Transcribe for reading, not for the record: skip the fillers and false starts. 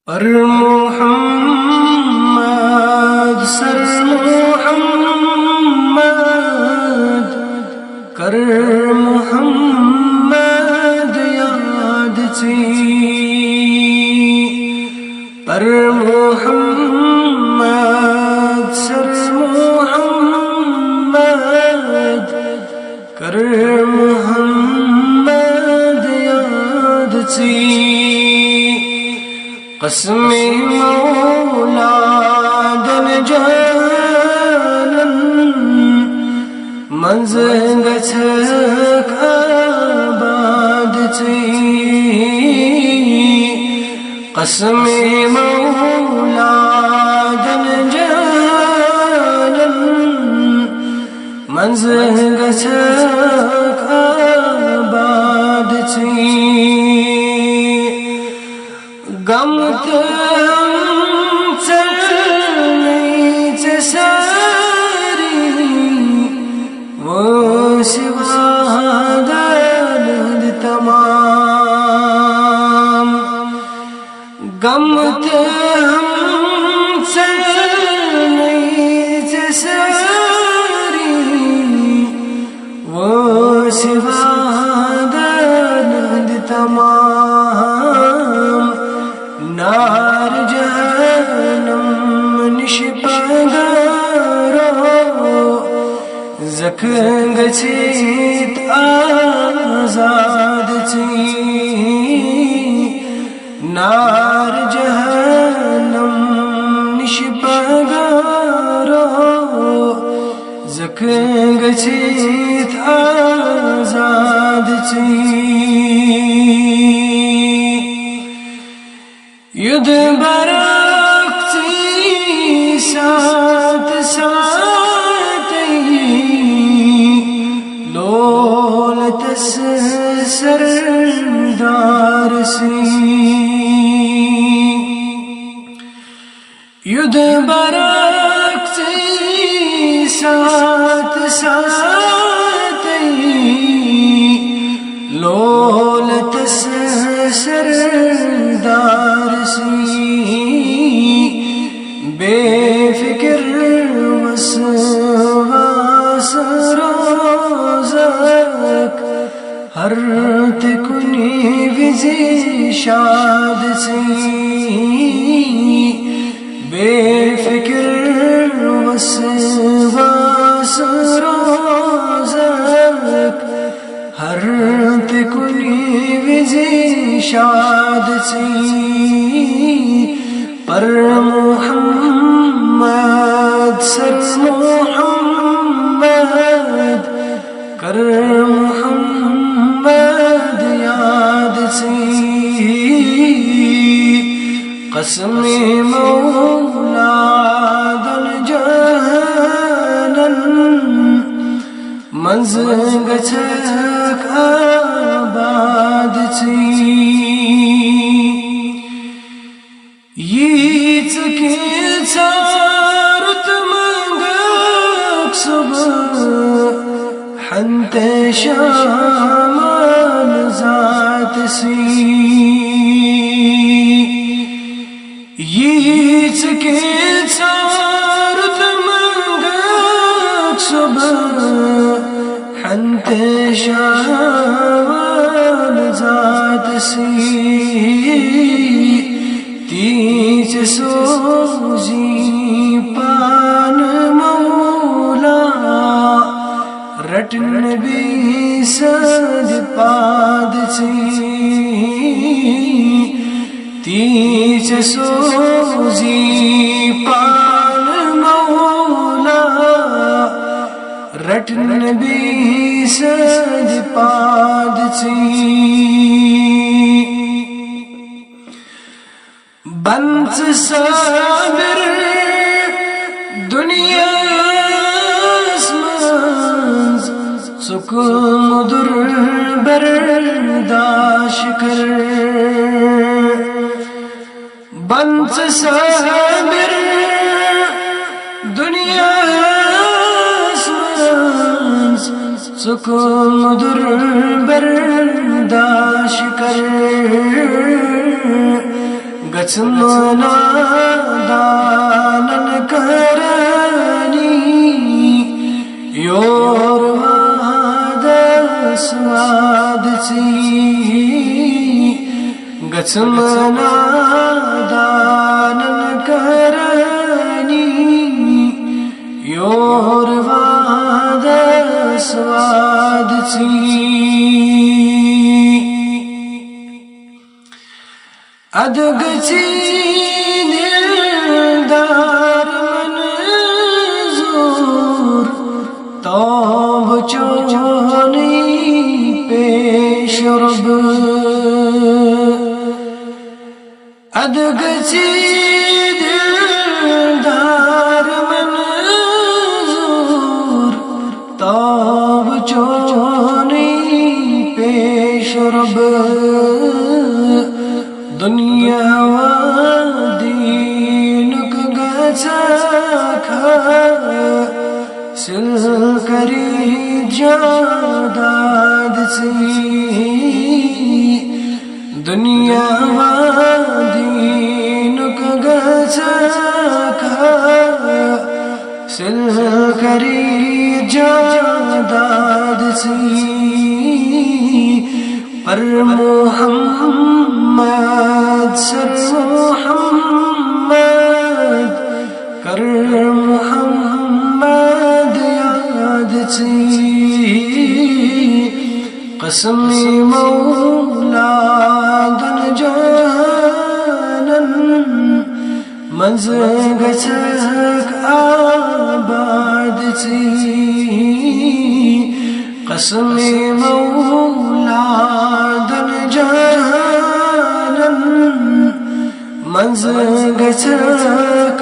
پر محمد سر محمد کر محمد یاد چی پر محمد سر محمد کر محمد یاد چی قسم مولا دل جانن منزل گچھک آباد چی قسم مولا دل جانن منزل گچھک آباد چی غم تم چلنی چساری وہ سوا درد تمام غم تم چلنی چساری وہ سوا درد تمام نار جہنم نش پگارو زکھنگ چیت آزاد چی نار جہنم نش پگارو زکھنگ چیت آزاد چی ید برکتی سات ساتی لولتس سردار سی ید برکتی سات ساتی لولتس سردار بے فکر وسواس روزک ہر تکنی وزی شاد سی بے فکر وسواس روزک ہر تکنی وزی شاد سی پر محمد سر محمد کر محمد یاد سی قسم مولا دل جانن منزل گچھک آباد چی ییچ کی چارت منگک صبح حنت شامان ذات سی ییچ کی چارت منگک صبح حنت شامان ذات سی تیچ سوزی پان مولا رٹن بھی سد پاد چی تیچ سوزی پان مولا رٹن بھی سد پاد چی بنس صابر دنیا اسمان سکون در برداشت کر بنس صابر دنیا اسمان سکون در برداشت کر گچمنا دانن کرانی یور واد سواد چی گچمنا دانن کرانی یور واد سواد چی ادگچی دلدار منظور توب چونی پیش رب ادگچی دلدار منظور توب چونی پیش رب دنیا و دینک گچاکھا سل کری جاداد چی دنیا و دینک گچاکھا سل کری جاداد چی پر محمد سر محمد کر محمد یاد چی قسم مولا دن جانن منز گچک آباد چی قسم مولا دن جانن منز گچک